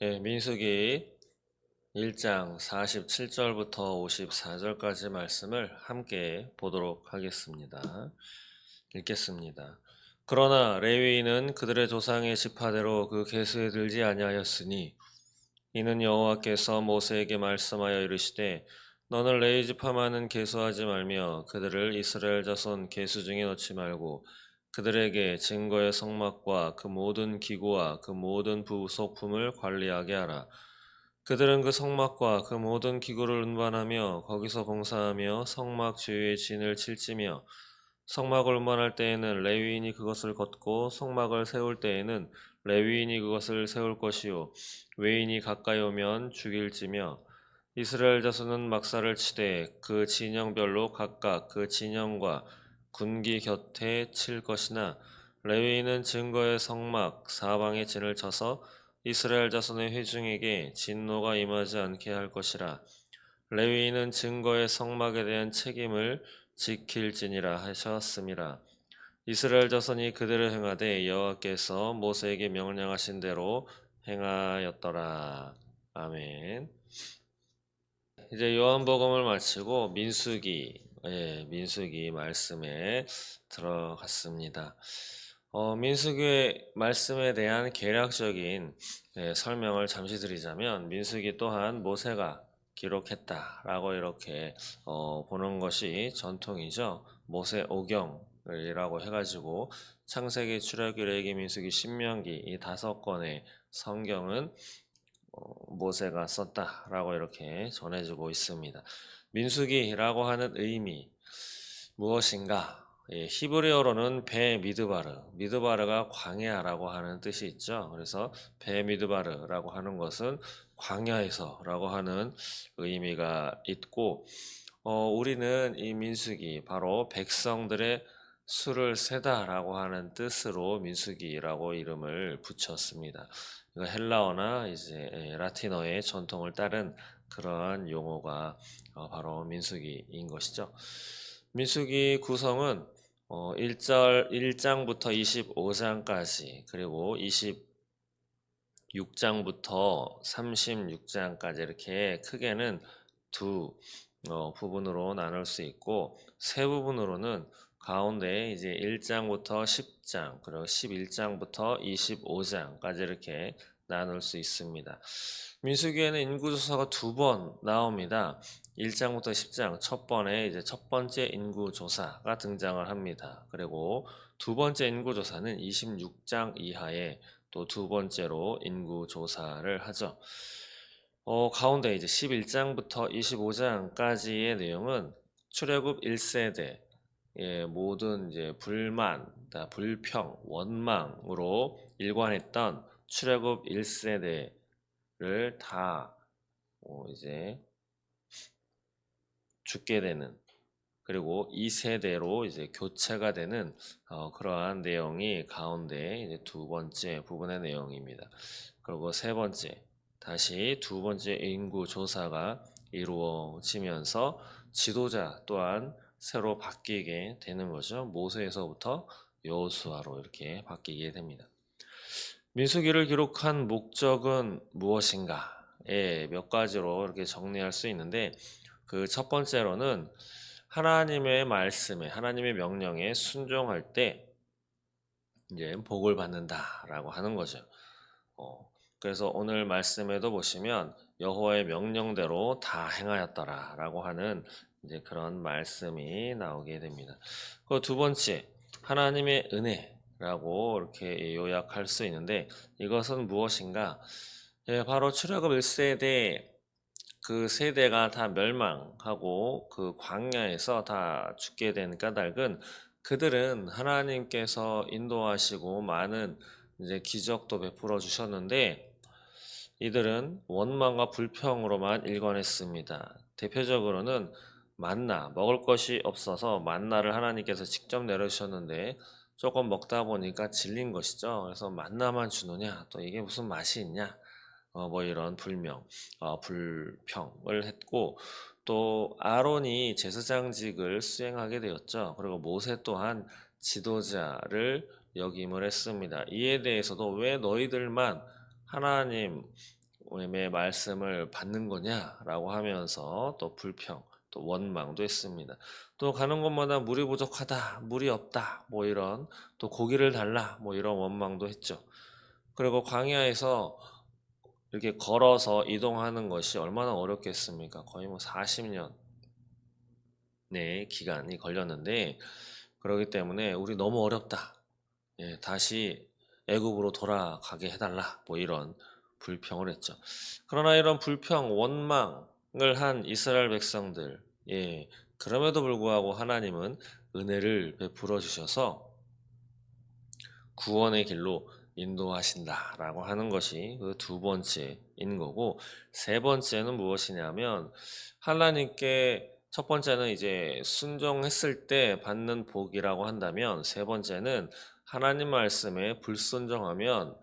네, 민수기 1장 47절부터 54절까지 말씀을 함께 보도록 하겠습니다. 읽겠습니다. 그러나 레위인은 그들의 조상의 지파대로 그 계수에 들지 아니하였으니 이는 여호와께서 모세에게 말씀하여 이르시되 너는 레위 지파만은 계수하지 말며 그들을 이스라엘 자손 계수 중에 넣지 말고 그들에게 증거의 성막과 그 모든 기구와 그 모든 부속품을 관리하게 하라. 그들은 그 성막과 그 모든 기구를 운반하며 거기서 봉사하며 성막 주위에 진을 칠지며 성막을 운반할 때에는 레위인이 그것을 걷고 성막을 세울 때에는 레위인이 그것을 세울 것이요 외인이 가까이 오면 죽일지며 이스라엘 자손은 막사를 치되 그 진영별로 각각 그 진영과 군기 곁에 칠 것이나 레위인은 증거의 성막 사방에 진을 쳐서 이스라엘 자손의 회중에게 진노가 임하지 않게 할 것이라. 레위인은 증거의 성막에 대한 책임을 지킬지니라 하셨음이라. 이스라엘 자손이 그들을 행하되 여호와께서 모세에게 명령하신 대로 행하였더라. 아멘. 이제 요한복음을 마치고 민수기 말씀에 들어갔습니다. 민수기의 말씀에 대한 개략적인 설명을 잠시 드리자면 민수기 또한 모세가 기록했다라고 이렇게 보는 것이 전통이죠. 모세 오경이라고 해가지고 창세기, 출애굽기, 레위기, 민수기, 신명기 이 5권의 성경은 모세가 썼다라고 이렇게 전해지고 있습니다. 민수기라고 하는 의미 무엇인가? 히브리어로는 배 미드바르, 미드바르가 광야라고 하는 뜻이 있죠. 그래서 배 미드바르라고 하는 것은 광야에서라고 하는 의미가 있고, 우리는 이 민수기 바로 백성들의 수를 세다라고 하는 뜻으로 민수기라고 이름을 붙였습니다. 이거 헬라어나 이제 라틴어의 전통을 따른 그러한 용어가 바로 민수기인 것이죠. 민수기 구성은 1장부터 25장까지 그리고 26장부터 36장까지 이렇게 크게는 두 부분으로 나눌 수 있고 세 부분으로는 가운데 이제 1장부터 10장 그리고 11장부터 25장까지 이렇게 나눌 수 있습니다. 민수기에는 인구조사가 2번 나옵니다. 1장부터 10장 첫 번에 이제 첫 번째 인구조사가 등장을 합니다. 그리고 두 번째 인구조사는 26장 이하에 또 두 번째로 인구조사를 하죠. 가운데 이제 11장부터 25장까지의 내용은 출애굽 1세대 모든 이제 불만, 불평, 원망으로 일관했던 출애굽 1세대를 다 이제 죽게 되는 그리고 2세대로 이제 교체가 되는 그러한 내용이 가운데 이제 두 번째 부분의 내용입니다. 그리고 세 번째 다시 두 번째 인구 조사가 이루어지면서 지도자 또한 새로 바뀌게 되는 거죠. 모세에서부터 여호수아로 이렇게 바뀌게 됩니다. 민수기를 기록한 목적은 무엇인가? 몇 가지로 이렇게 정리할 수 있는데 그 첫 번째로는 하나님의 말씀에 하나님의 명령에 순종할 때 이제 복을 받는다라고 하는 거죠. 그래서 오늘 말씀에도 보시면 여호와의 명령대로 다 행하였더라라고 하는 이제 그런 말씀이 나오게 됩니다. 그 두 번째 하나님의 은혜라고 이렇게 요약할 수 있는데 이것은 무엇인가? 바로 출애굽 1세대 그 세대가 다 멸망하고 그 광야에서 다 죽게 된 까닭은 그들은 하나님께서 인도하시고 많은 이제 기적도 베풀어 주셨는데 이들은 원망과 불평으로만 일관했습니다. 대표적으로는 만나 먹을 것이 없어서 만나를 하나님께서 직접 내려주셨는데 조금 먹다 보니까 질린 것이죠. 그래서 만나만 주느냐 또 이게 무슨 맛이 있냐 뭐 이런 불평을 했고 또 아론이 제사장직을 수행하게 되었죠. 그리고 모세 또한 지도자를 역임을 했습니다. 이에 대해서도 왜 너희들만 하나님 하나님의 말씀을 받는 거냐라고 하면서 또 불평, 또 원망도 했습니다. 또 가는 곳마다 물이 부족하다, 물이 없다, 뭐 이런 또 고기를 달라, 뭐 이런 원망도 했죠. 그리고 광야에서 이렇게 걸어서 이동하는 것이 얼마나 어렵겠습니까? 거의 뭐 40년 네, 기간이 걸렸는데 그러기 때문에 우리 너무 어렵다. 예, 다시 애굽으로 돌아가게 해달라. 뭐 이런 불평을 했죠. 그러나 이런 불평, 원망을 한 이스라엘 백성들, 예, 그럼에도 불구하고 하나님은 은혜를 베풀어 주셔서 구원의 길로 인도하신다라고 하는 것이 그 두 번째인 거고, 세 번째는 무엇이냐면 하나님께 첫 번째는 이제 순종했을 때 받는 복이라고 한다면, 세 번째는 하나님 말씀에 불순종하면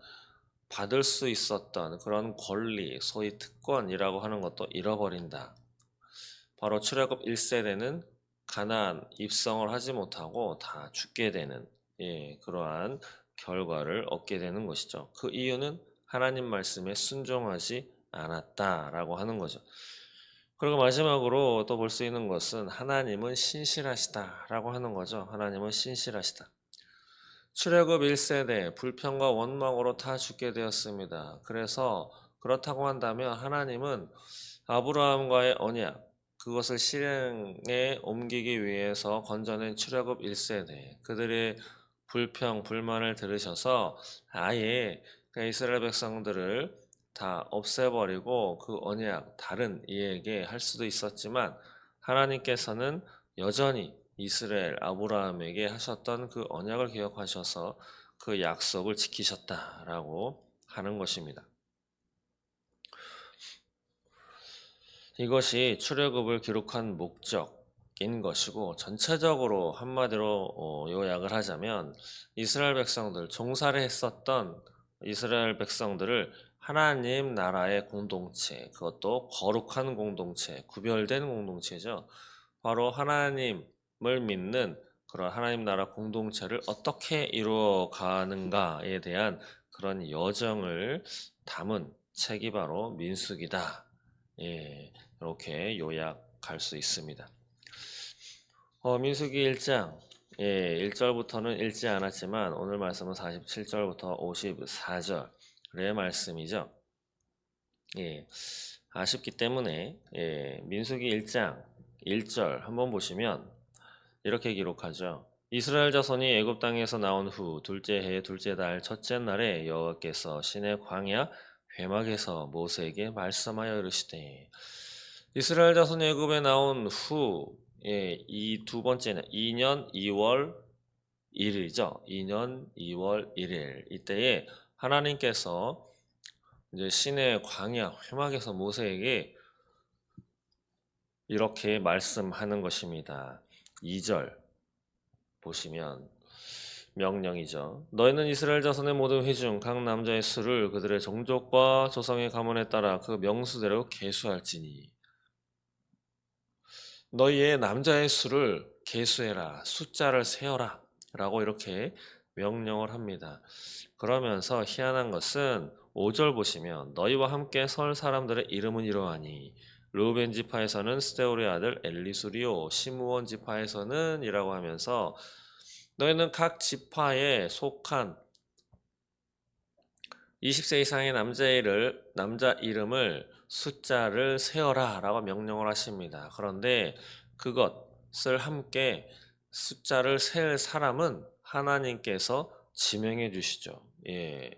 받을 수 있었던 그런 권리, 소위 특권이라고 하는 것도 잃어버린다. 바로 출애굽 1세대는 가나안 입성을 하지 못하고 다 죽게 되는, 예, 그러한 결과를 얻게 되는 것이죠. 그 이유는 하나님 말씀에 순종하지 않았다라고 하는 거죠. 그리고 마지막으로 또 볼 수 있는 것은 하나님은 신실하시다라고 하는 거죠. 하나님은 신실하시다. 출애굽 1세대 불평과 원망으로 다 죽게 되었습니다. 그래서 그렇다고 한다면 하나님은 아브라함과의 언약, 그것을 실행에 옮기기 위해서 건져낸 출애굽 1세대, 그들의 불평, 불만을 들으셔서 아예 그 이스라엘 백성들을 다 없애버리고 그 언약 다른 이에게 할 수도 있었지만, 하나님께서는 여전히 이스라엘 아브라함에게 하셨던 그 언약을 기억하셔서 그 약속을 지키셨다라고 하는 것입니다. 이것이 출애굽을 기록한 목적인 것이고, 전체적으로 한마디로 요약을 하자면 이스라엘 백성들, 종살이 했었던 이스라엘 백성들을 하나님 나라의 공동체, 그것도 거룩한 공동체, 구별된 공동체죠. 바로 하나님을 믿는 그런 하나님 나라 공동체를 어떻게 이루어 가는가에 대한 그런 여정을 담은 책이 바로 민수기다. 예, 이렇게 요약할 수 있습니다. 민수기 1장, 예, 1절부터는 읽지 않았지만 오늘 말씀은 47절부터 54절의 말씀이죠. 예, 아쉽기 때문에 민수기 1장 1절 한번 보시면 이렇게 기록하죠. 이스라엘 자손이 애굽 땅에서 나온 후 둘째 해 둘째 달 첫째 날에 여호와께서 시내 광야 회막에서 모세에게 말씀하여 이르시되, 이스라엘 자손이 애굽에 나온 후, 이 두 번째는 2년 2월 1일이죠. 2년 2월 1일 이때에 하나님께서 이제 시내 광야 회막에서 모세에게 이렇게 말씀하는 것입니다. 2절 보시면 명령이죠. 너희는 이스라엘 자손의 모든 회중 각 남자의 수를 그들의 종족과 조상의 가문에 따라 그 명수대로 계수할지니, 너희의 남자의 수를 계수해라, 숫자를 세어라 라고 이렇게 명령을 합니다. 그러면서 희한한 것은 5절 보시면 너희와 함께 설 사람들의 이름은 이러하니, 르우벤 지파에서는 스데울의 아들 엘리수리오, 시므온 지파에서는 이라고 하면서 너희는 각 지파에 속한 20세 이상의 남자 이름을 숫자를 세어라 라고 명령을 하십니다. 그런데 그것을 함께 숫자를 셀 사람은 하나님께서 지명해 주시죠. 예,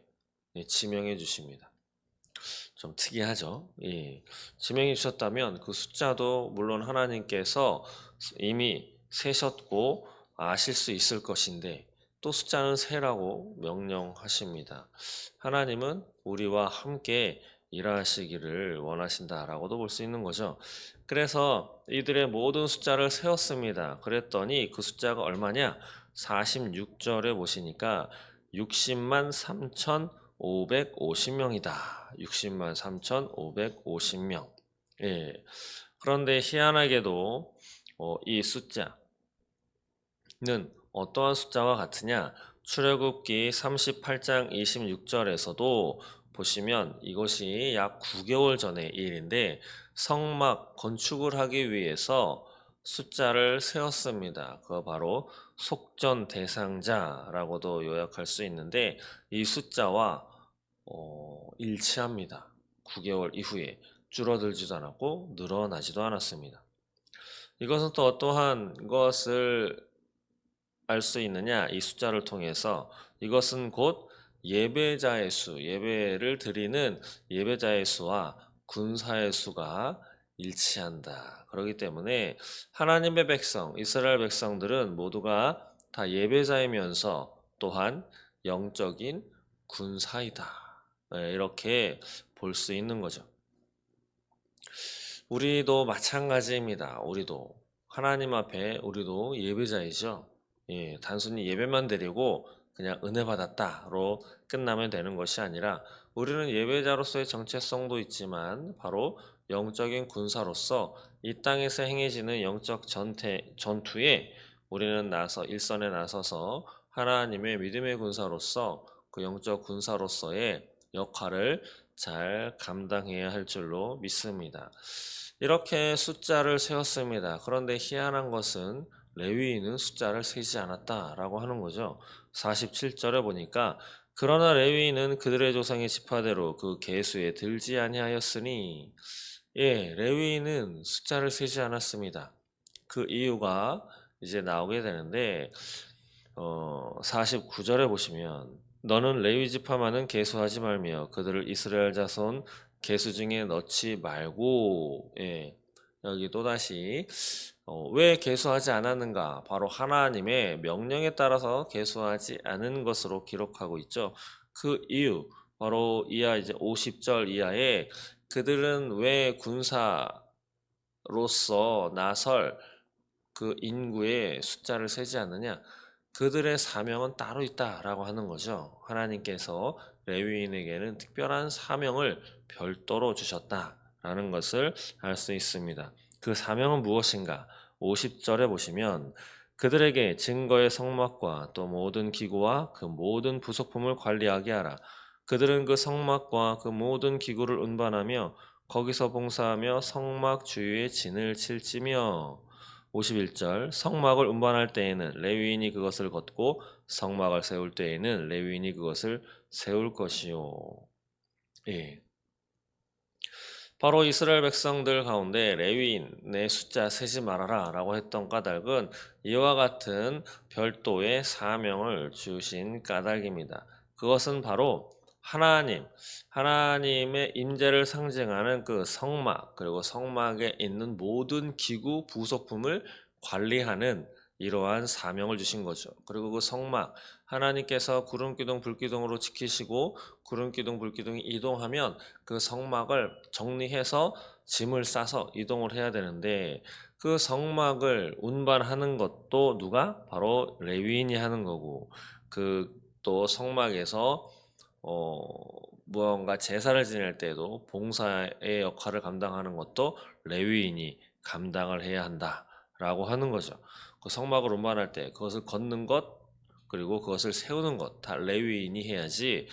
지명해 주십니다. 좀 특이하죠. 예, 지명해 주셨다면 그 숫자도 물론 하나님께서 이미 세셨고 아실 수 있을 것인데 또 숫자는 세라고 명령하십니다. 하나님은 우리와 함께 일하시기를 원하신다라고도 볼 수 있는 거죠. 그래서 이들의 모든 숫자를 세웠습니다. 그랬더니 그 숫자가 얼마냐? 46절에 보시니까 60만 3,550명이다. 60만 3,550명. 예. 그런데 희한하게도 이 숫자는 어떠한 숫자와 같으냐? 출애굽기 38장 26절에서도 보시면 이것이 약 9개월 전의 일인데 성막 건축을 하기 위해서 숫자를 세웠습니다. 그거 바로 속전 대상자라고도 요약할 수 있는데 이 숫자와 일치합니다. 9개월 이후에 줄어들지도 않았고 늘어나지도 않았습니다. 이것은 또 어떠한 것을 알 수 있느냐? 이 숫자를 통해서 이것은 곧 예배자의 수, 예배를 드리는 예배자의 수와 군사의 수가 일치한다. 그렇기 때문에 하나님의 백성, 이스라엘 백성들은 모두가 다 예배자이면서 또한 영적인 군사이다. 네, 이렇게 볼 수 있는 거죠. 우리도 마찬가지입니다. 우리도 하나님 앞에 우리도 예배자이죠. 예, 단순히 예배만 드리고 그냥 은혜 받았다로 끝나면 되는 것이 아니라 우리는 예배자로서의 정체성도 있지만 바로 영적인 군사로서 이 땅에서 행해지는 영적 전투에 우리는 일선에 나서서 하나님의 믿음의 군사로서 그 영적 군사로서의 역할을 잘 감당해야 할 줄로 믿습니다. 이렇게 숫자를 세웠습니다. 그런데 희한한 것은 레위인은 숫자를 세지 않았다라고 하는 거죠. 47절에 보니까 그러나 레위인은 그들의 조상의 지파대로 그 계수에 들지 아니하였으니 레위인은 숫자를 세지 않았습니다. 그 이유가 이제 나오게 되는데 49절에 보시면 너는 레위 지파만은 계수하지 말며 그들을 이스라엘 자손 계수 중에 넣지 말고 여기 또다시 왜 계수하지 않았는가? 바로 하나님의 명령에 따라서 계수하지 않은 것으로 기록하고 있죠. 그 이유 바로 이하 이제 50절 이하에 그들은 왜 군사로서 나설 그 인구의 숫자를 세지 않느냐? 그들의 사명은 따로 있다라고 하는 거죠. 하나님께서 레위인에게는 특별한 사명을 별도로 주셨다라는 것을 알 수 있습니다. 그 사명은 무엇인가? 50절에 보시면 그들에게 증거의 성막과 또 모든 기구와 그 모든 부속품을 관리하게 하라. 그들은 그 성막과 그 모든 기구를 운반하며 거기서 봉사하며 성막 주위에 진을 칠지며 51절 성막을 운반할 때에는 레위인이 그것을 걷고 성막을 세울 때에는 레위인이 그것을 세울 것이요. 예. 바로 이스라엘 백성들 가운데 레위인의 숫자 세지 말아라 라고 했던 까닭은 이와 같은 별도의 사명을 주신 까닭입니다. 그것은 바로 하나님의 임재를 상징하는 그 성막, 그리고 성막에 있는 모든 기구, 부속품을 관리하는 이러한 사명을 주신 거죠. 그리고 그 성막, 하나님께서 구름기둥, 불기둥으로 지키시고 구름기둥, 불기둥이 이동하면 그 성막을 정리해서 짐을 싸서 이동을 해야 되는데 그 성막을 운반하는 것도 누가? 바로 레위인이 하는 거고 그 또 성막에서 무언가 제사를 지낼 때도 봉사의 역할을 감당하는 것도 레위인이 감당을 해야 한다라고 하는 거죠. 그 성막을 운반할 때 그것을 걷는 것 그리고 그것을 세우는 것 다 레위인이 해야지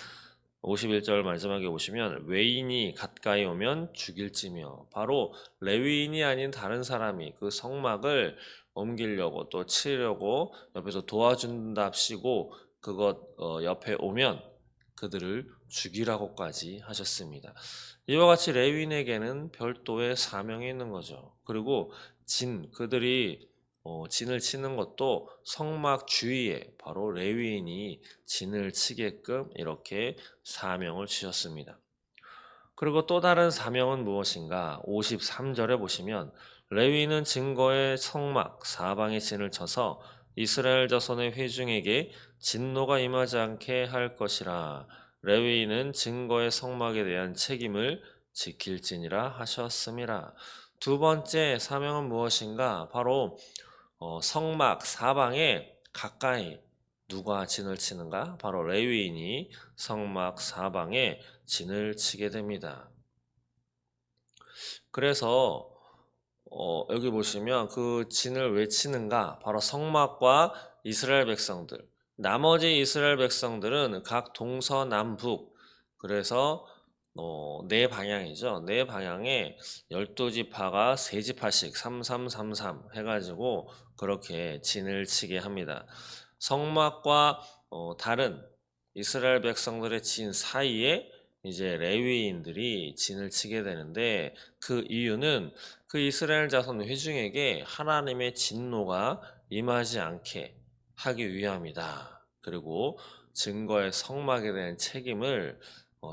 51절 마지막에 보시면 외인이 가까이 오면 죽일지며 바로 레위인이 아닌 다른 사람이 그 성막을 옮기려고 또 치려고 옆에서 도와준답시고 그것 옆에 오면 그들을 죽이라고까지 하셨습니다. 이와 같이 레위인에게는 별도의 사명이 있는 거죠. 그리고 그들이 진을 치는 것도 성막 주위에 바로 레위인이 진을 치게끔 이렇게 사명을 주셨습니다. 그리고 또 다른 사명은 무엇인가? 53절에 보시면 레위인은 증거의 성막 사방에 진을 쳐서 이스라엘 자손의 회중에게 진노가 임하지 않게 할 것이라. 레위인은 증거의 성막에 대한 책임을 지킬지니라 하셨음이라. 두 번째 사명은 무엇인가? 바로 성막 사방에 가까이 누가 진을 치는가? 바로 레위인이 성막 사방에 진을 치게 됩니다. 그래서 여기 보시면 그 진을 왜 치는가? 바로 성막과 이스라엘 백성들. 나머지 이스라엘 백성들은 각 동서남북 그래서 네 방향이죠. 네 방향에 12지파가 3지파씩 3333 해가지고 그렇게 진을 치게 합니다. 성막과 다른 이스라엘 백성들의 진 사이에 이제 레위인들이 진을 치게 되는데 그 이유는 그 이스라엘 자손 회중에게 하나님의 진노가 임하지 않게 하기 위함이다. 그리고 증거의 성막에 대한 책임을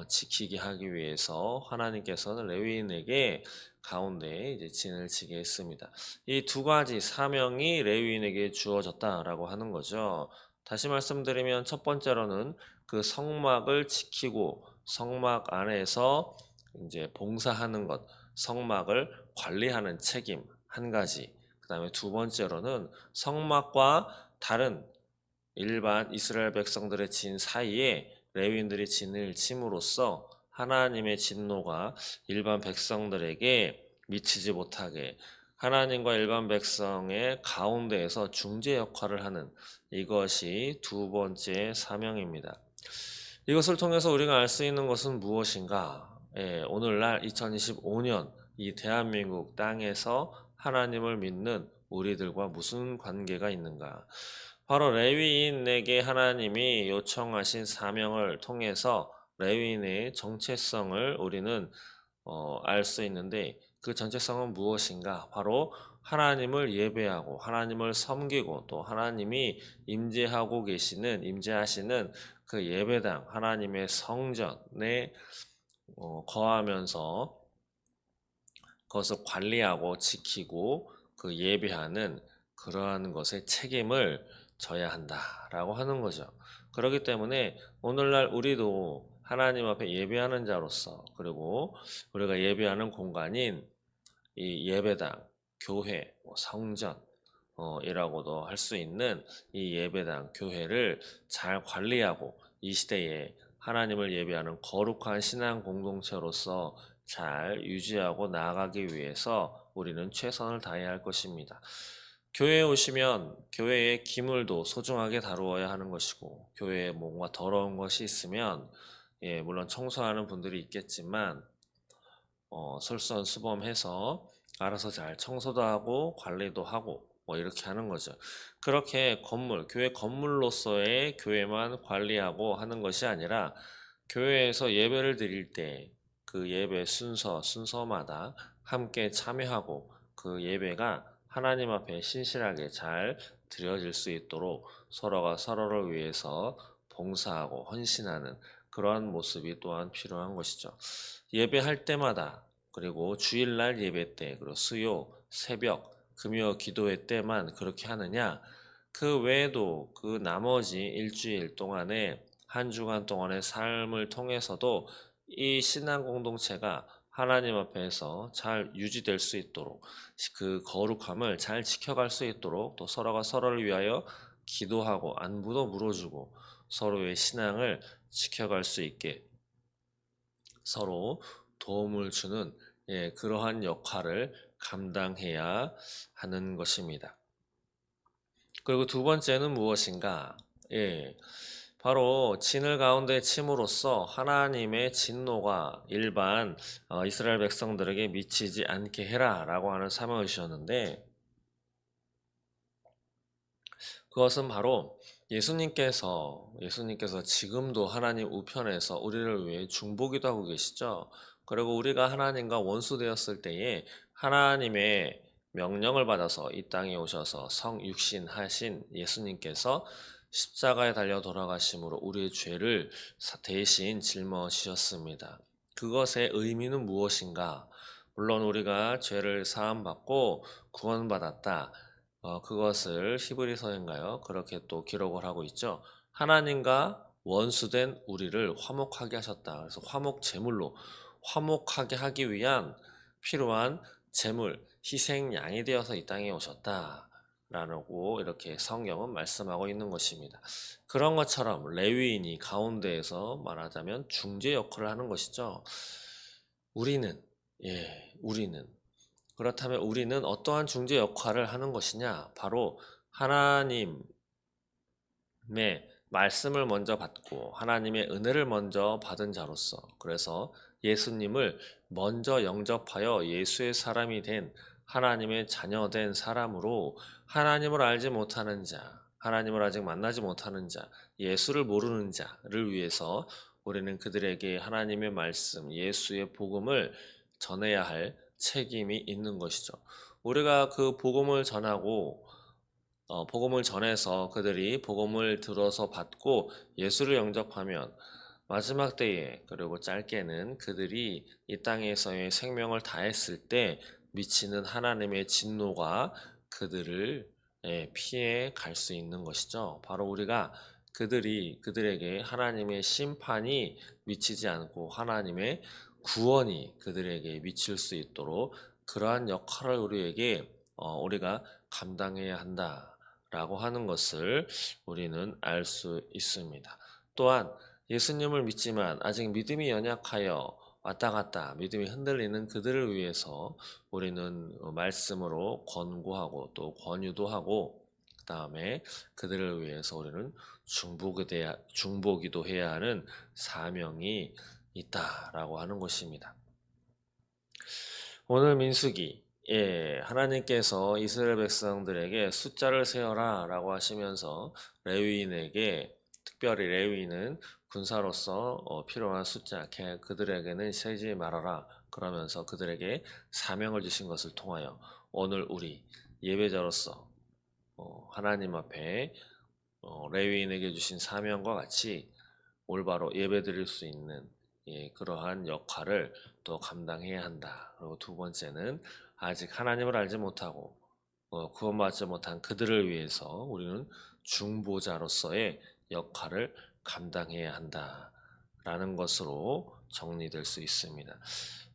지키게 하기 위해서 하나님께서는 레위인에게 가운데 이제 진을 치게 했습니다. 이 두 가지 사명이 레위인에게 주어졌다라고 하는 거죠. 다시 말씀드리면 첫 번째로는 그 성막을 지키고 성막 안에서 이제 봉사하는 것, 성막을 관리하는 책임 한 가지. 그다음에 두 번째로는 성막과 다른 일반 이스라엘 백성들의 진 사이에 레위인들이 진을 침으로써 하나님의 진노가 일반 백성들에게 미치지 못하게 하나님과 일반 백성의 가운데에서 중재 역할을 하는 이것이 두 번째 사명입니다. 이것을 통해서 우리가 알 수 있는 것은 무엇인가? 오늘날 2025년 이 대한민국 땅에서 하나님을 믿는 우리들과 무슨 관계가 있는가? 바로 레위인에게 하나님이 요청하신 사명을 통해서 레위인의 정체성을 우리는 알 수 있는데 그 정체성은 무엇인가? 바로 하나님을 예배하고 하나님을 섬기고 또 하나님이 임재하시는 그 예배당 하나님의 성전에 거하면서 그것을 관리하고 지키고 그 예배하는 그러한 것의 책임을 져야 한다라고 하는 거죠. 그렇기 때문에 오늘날 우리도 하나님 앞에 예배하는 자로서 그리고 우리가 예배하는 공간인 이 예배당, 교회, 성전 이라고도 할 수 있는 이 예배당, 교회를 잘 관리하고 이 시대에 하나님을 예배하는 거룩한 신앙 공동체로서 잘 유지하고 나아가기 위해서 우리는 최선을 다해야 할 것입니다. 교회에 오시면 교회의 기물도 소중하게 다루어야 하는 것이고 교회에 뭔가 더러운 것이 있으면 물론 청소하는 분들이 있겠지만 솔선수범해서 알아서 잘 청소도 하고 관리도 하고 뭐 이렇게 하는 거죠. 그렇게 교회 건물로서의 교회만 관리하고 하는 것이 아니라 교회에서 예배를 드릴 때 그 예배 순서마다 함께 참여하고 그 예배가 하나님 앞에 신실하게 잘 드려질 수 있도록 서로가 서로를 위해서 봉사하고 헌신하는 그러한 모습이 또한 필요한 것이죠. 예배할 때마다 그리고 주일날 예배 때 그리고 수요, 새벽, 금요 기도회 때만 그렇게 하느냐? 그 외에도 그 나머지 일주일 동안에 한 주간 동안의 삶을 통해서도 이 신앙 공동체가 하나님 앞에서 잘 유지될 수 있도록 그 거룩함을 잘 지켜갈 수 있도록 또 서로가 서로를 위하여 기도하고 안부도 물어주고 서로의 신앙을 지켜갈 수 있게 서로 도움을 주는 그러한 역할을 감당해야 하는 것입니다. 그리고 두 번째는 무엇인가? 바로 진을 가운데 침으로써 하나님의 진노가 일반 이스라엘 백성들에게 미치지 않게 해라라고 하는 사명을 주셨는데 그것은 바로 예수님께서 지금도 하나님 우편에서 우리를 위해 중보기도 하고 계시죠. 그리고 우리가 하나님과 원수되었을 때에 하나님의 명령을 받아서 이 땅에 오셔서 성육신하신 예수님께서 십자가에 달려 돌아가심으로 우리의 죄를 대신 짊어지셨습니다. 그것의 의미는 무엇인가? 물론 우리가 죄를 사함받고 구원받았다. 그것을 히브리서인가요? 그렇게 또 기록을 하고 있죠. 하나님과 원수된 우리를 화목하게 하셨다. 그래서 화목하게 하기 위한 필요한 제물, 희생양이 되어서 이 땅에 오셨다. 라고 이렇게 성경은 말씀하고 있는 것입니다. 그런 것처럼 레위인이 가운데에서 말하자면 중재 역할을 하는 것이죠. 우리는 그렇다면 우리는 어떠한 중재 역할을 하는 것이냐? 바로 하나님의 말씀을 먼저 받고 하나님의 은혜를 먼저 받은 자로서 그래서 예수님을 먼저 영접하여 예수의 사람이 된 하나님의 자녀된 사람으로 하나님을 알지 못하는 자, 하나님을 아직 만나지 못하는 자, 예수를 모르는 자를 위해서 우리는 그들에게 하나님의 말씀, 예수의 복음을 전해야 할 책임이 있는 것이죠. 우리가 그 복음을 전하고 복음을 전해서 그들이 복음을 들어서 받고 예수를 영접하면 마지막 때에 그리고 짧게는 그들이 이 땅에서의 생명을 다했을 때 미치는 하나님의 진노가 그들을 피해 갈 수 있는 것이죠. 바로 우리가 그들에게 하나님의 심판이 미치지 않고 하나님의 구원이 그들에게 미칠 수 있도록 그러한 역할을 우리가 감당해야 한다라고 하는 것을 우리는 알 수 있습니다. 또한 예수님을 믿지만 아직 믿음이 연약하여 왔다 갔다 믿음이 흔들리는 그들을 위해서 우리는 말씀으로 권고하고 또 권유도 하고 그 다음에 그들을 위해서 우리는 중보기도 해야 하는 사명이 있다라고 하는 것입니다. 오늘 민수기 하나님께서 이스라엘 백성들에게 숫자를 세어라 라고 하시면서 레위인에게 특별히 레위인은 군사로서 필요한 숫자 그들에게는 세지 말아라 그러면서 그들에게 사명을 주신 것을 통하여 오늘 우리 예배자로서 하나님 앞에 레위인에게 주신 사명과 같이 올바로 예배드릴 수 있는 그러한 역할을 또 감당해야 한다. 그리고 두 번째는 아직 하나님을 알지 못하고 구원받지 못한 그들을 위해서 우리는 중보자로서의 역할을 감당해야 한다라는 것으로 정리될 수 있습니다.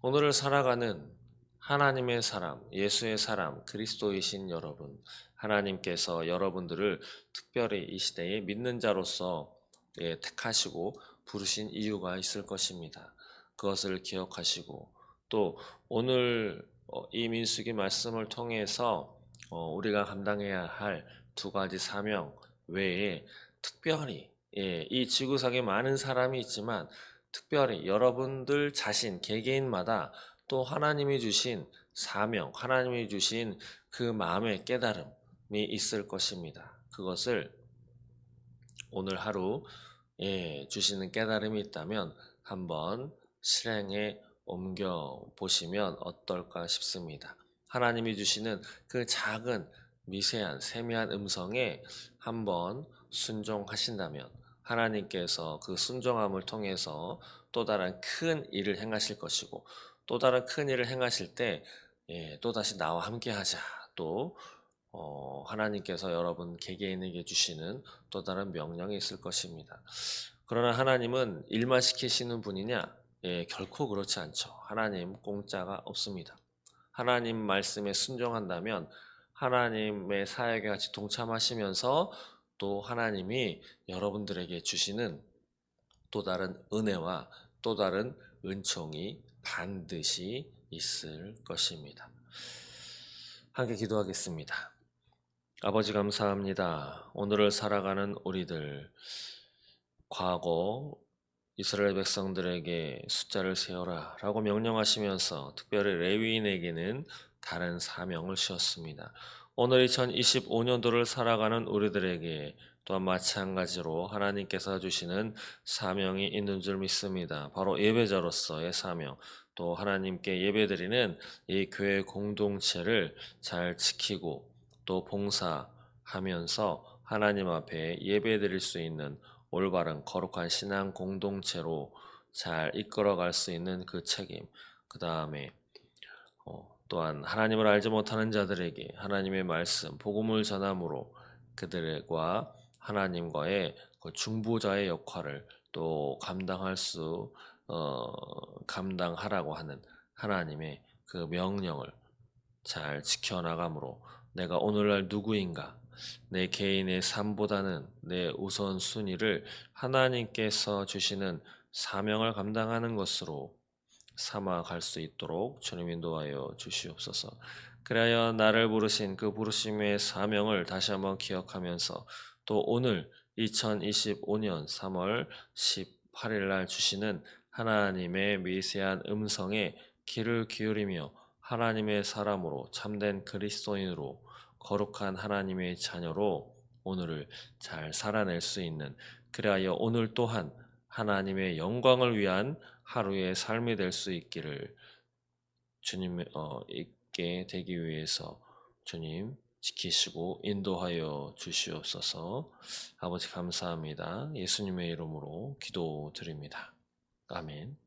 오늘을 살아가는 하나님의 사람, 예수의 사람, 그리스도이신 여러분, 하나님께서 여러분들을 특별히 이 시대에 믿는 자로서 택하시고 부르신 이유가 있을 것입니다. 그것을 기억하시고 또 오늘 이 민수기 말씀을 통해서 우리가 감당해야 할 두 가지 사명 외에 특별히 이 지구상에 많은 사람이 있지만 특별히 여러분들 자신 개개인마다 또 하나님이 주신 사명, 하나님이 주신 그 마음의 깨달음이 있을 것입니다. 그것을 오늘 하루 주시는 깨달음이 있다면 한번 실행에 옮겨 보시면 어떨까 싶습니다. 하나님이 주시는 그 작은 미세한 세미한 음성에 한번 순종하신다면 하나님께서 그 순종함을 통해서 또 다른 큰 일을 행하실 것이고 또 다른 큰 일을 행하실 때 또다시 나와 함께 하자 또 하나님께서 여러분 개개인에게 주시는 또 다른 명령이 있을 것입니다. 그러나 하나님은 일만 시키시는 분이냐? 결코 그렇지 않죠. 하나님 공짜가 없습니다. 하나님 말씀에 순종한다면 하나님의 사역에 같이 동참하시면서 또 하나님이 여러분들에게 주시는 또 다른 은혜와 또 다른 은총이 반드시 있을 것입니다. 함께 기도하겠습니다. 아버지 감사합니다. 오늘을 살아가는 우리들 과거 이스라엘 백성들에게 숫자를 세어라 라고 명령하시면서 특별히 레위인에게는 다른 사명을 주셨습니다. 오늘 2025년도를 살아가는 우리들에게 또한 마찬가지로 하나님께서 주시는 사명이 있는 줄 믿습니다. 바로 예배자로서의 사명, 또 하나님께 예배드리는 이 교회 공동체를 잘 지키고 또 봉사하면서 하나님 앞에 예배드릴 수 있는 올바른 거룩한 신앙 공동체로 잘 이끌어갈 수 있는 그 책임, 그 다음에 또한 하나님을 알지 못하는 자들에게 하나님의 말씀, 복음을 전함으로 그들과 하나님과의 그 중보자의 역할을 또 감당하라고 하는 하나님의 그 명령을 잘 지켜나가므로 내가 오늘날 누구인가? 내 개인의 삶보다는 내 우선순위를 하나님께서 주시는 사명을 감당하는 것으로 삼아갈 수 있도록 주님 인도하여 주시옵소서. 그래야 나를 부르신 그 부르심의 사명을 다시 한번 기억하면서 또 오늘 2025년 3월 18일 날 주시는 하나님의 미세한 음성에 귀를 기울이며 하나님의 사람으로 참된 그리스도인으로 거룩한 하나님의 자녀로 오늘을 잘 살아낼 수 있는, 그리하여 오늘 또한 하나님의 영광을 위한 하루의 삶이 될 수 있기를 주님 있게 되기 위해서 주님 지키시고 인도하여 주시옵소서. 아버지 감사합니다. 예수님의 이름으로 기도드립니다. 아멘.